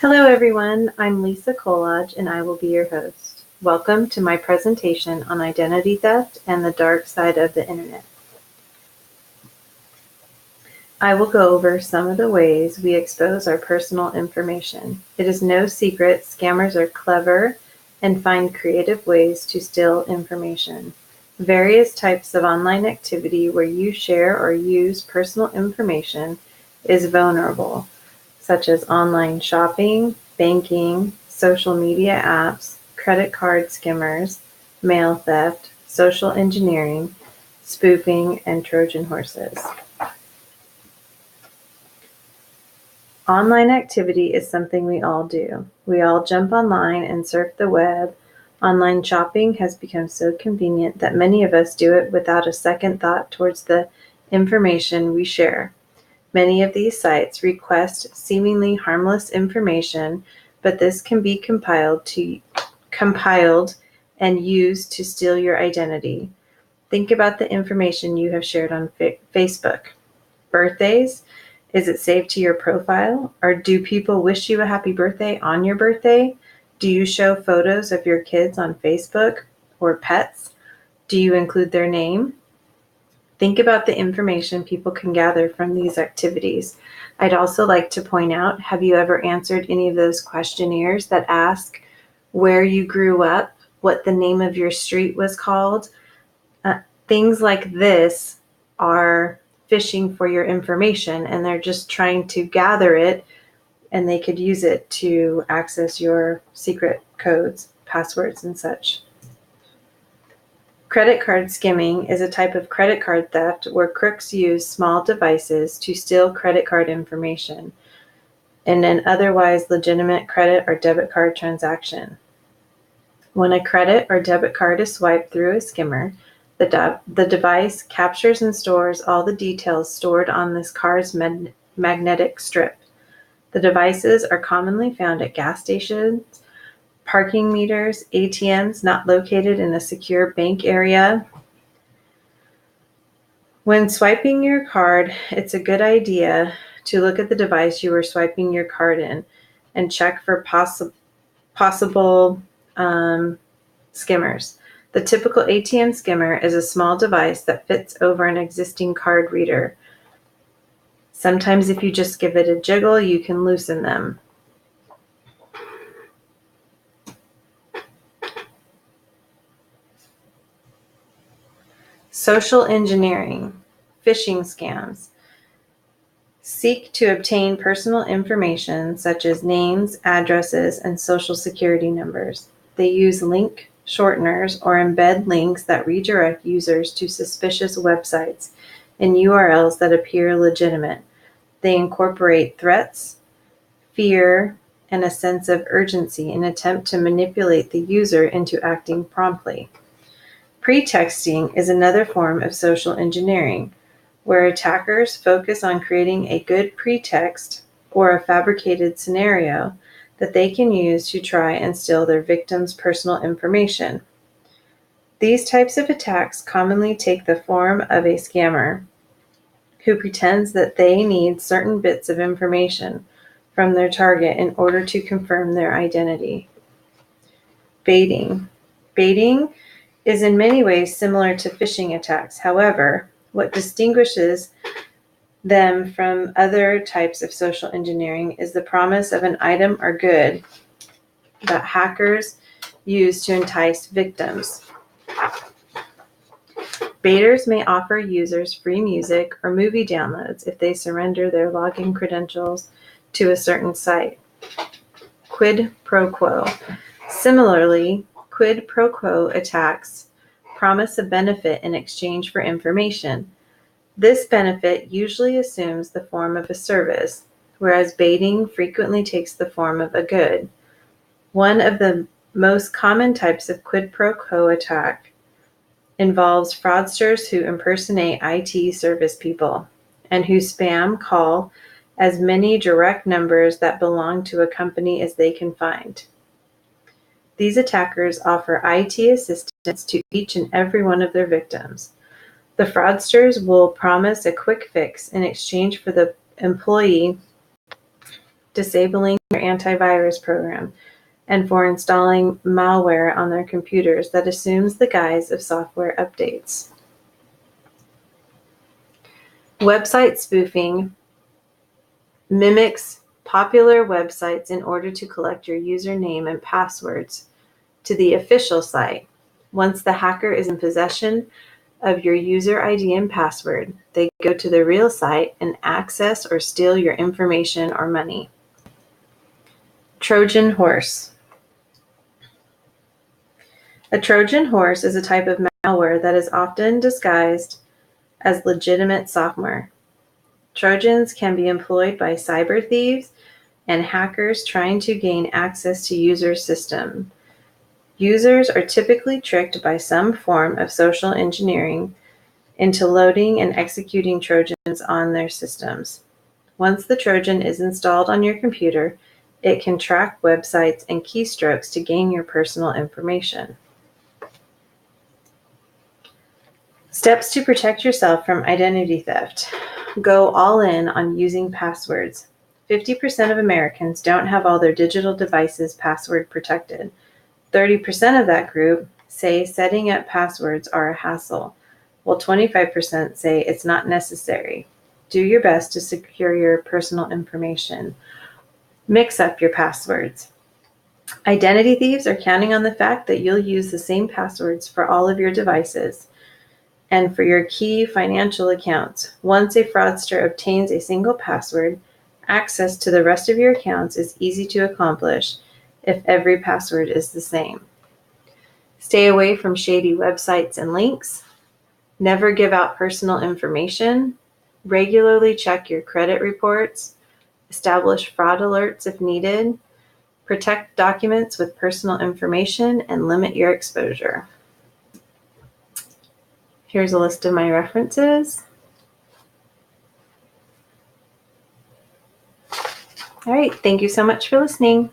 Hello everyone, I'm Lisa Kolodge and I will be your host. Welcome to my presentation on identity theft and the dark side of the internet. I will go over some of the ways we expose our personal information. It is no secret scammers are clever and find creative ways to steal information. Various types of online activity where you share or use personal information is vulnerable, such as online shopping, banking, social media apps, credit card skimmers, mail theft, social engineering, spoofing, and Trojan horses. Online activity is something we all do. We all jump online and surf the web. Online shopping has become so convenient that many of us do it without a second thought towards the information we share. Many of these sites request seemingly harmless information, but this can be compiled and used to steal your identity. Think about the information you have shared on Facebook. Birthdays? Is it saved to your profile? Or do people wish you a happy birthday on your birthday? Do you show photos of your kids on Facebook or pets? Do you include their name? Think about the information people can gather from these activities. I'd also like to point out, have you ever answered any of those questionnaires that ask where you grew up, what the name of your street was called? Things like this are phishing for your information, and they're just trying to gather it, and they could use it to access your secret codes, passwords, and such. Credit card skimming is a type of credit card theft where crooks use small devices to steal credit card information in an otherwise legitimate credit or debit card transaction. When a credit or debit card is swiped through a skimmer, the device captures and stores all the details stored on this card's magnetic strip. The devices are commonly found at gas stations, parking meters, ATMs not located in a secure bank area. When swiping your card, it's a good idea to look at the device you are swiping your card in and check for possible skimmers. The typical ATM skimmer is a small device that fits over an existing card reader. Sometimes if you just give it a jiggle, you can loosen them. Social engineering, phishing scams. Seek to obtain personal information such as names, addresses, and social security numbers. They use link shorteners or embed links that redirect users to suspicious websites and URLs that appear legitimate. They incorporate threats, fear, and a sense of urgency in an attempt to manipulate the user into acting promptly. Pretexting is another form of social engineering, where attackers focus on creating a good pretext or a fabricated scenario that they can use to try and steal their victims' personal information. These types of attacks commonly take the form of a scammer who pretends that they need certain bits of information from their target in order to confirm their identity. Baiting. Baiting is in many ways similar to phishing attacks. However, what distinguishes them from other types of social engineering is the promise of an item or good that hackers use to entice victims. Baiters may offer users free music or movie downloads if they surrender their login credentials to a certain site. Quid pro quo. Similarly, quid pro quo attacks promise a benefit in exchange for information. This benefit usually assumes the form of a service, whereas baiting frequently takes the form of a good. One of the most common types of quid pro quo attack involves fraudsters who impersonate IT service people and who spam call as many direct numbers that belong to a company as they can find. These attackers offer IT assistance to each and every one of their victims. The fraudsters will promise a quick fix in exchange for the employee disabling your antivirus program, and for installing malware on their computers that assumes the guise of software updates. Website spoofing mimics popular websites in order to collect your username and passwords to the official site. Once the hacker is in possession of your user ID and password, they go to the real site and access or steal your information or money. Trojan horse. A Trojan horse is a type of malware that is often disguised as legitimate software. Trojans can be employed by cyber thieves and hackers trying to gain access to users' systems. Users are typically tricked by some form of social engineering into loading and executing Trojans on their systems. Once the Trojan is installed on your computer, it can track websites and keystrokes to gain your personal information. Steps to protect yourself from identity theft. Go all in on using passwords. 50% of Americans don't have all their digital devices password protected. 30% of that group say setting up passwords are a hassle, while 25% say it's not necessary. Do your best to secure your personal information. Mix up your passwords. Identity thieves are counting on the fact that you'll use the same passwords for all of your devices and for your key financial accounts. Once a fraudster obtains a single password, access to the rest of your accounts is easy to accomplish if every password is the same. Stay away from shady websites and links. Never give out personal information. Regularly check your credit reports. Establish fraud alerts if needed. Protect documents with personal information and limit your exposure. Here's a list of my references. All right, thank you so much for listening.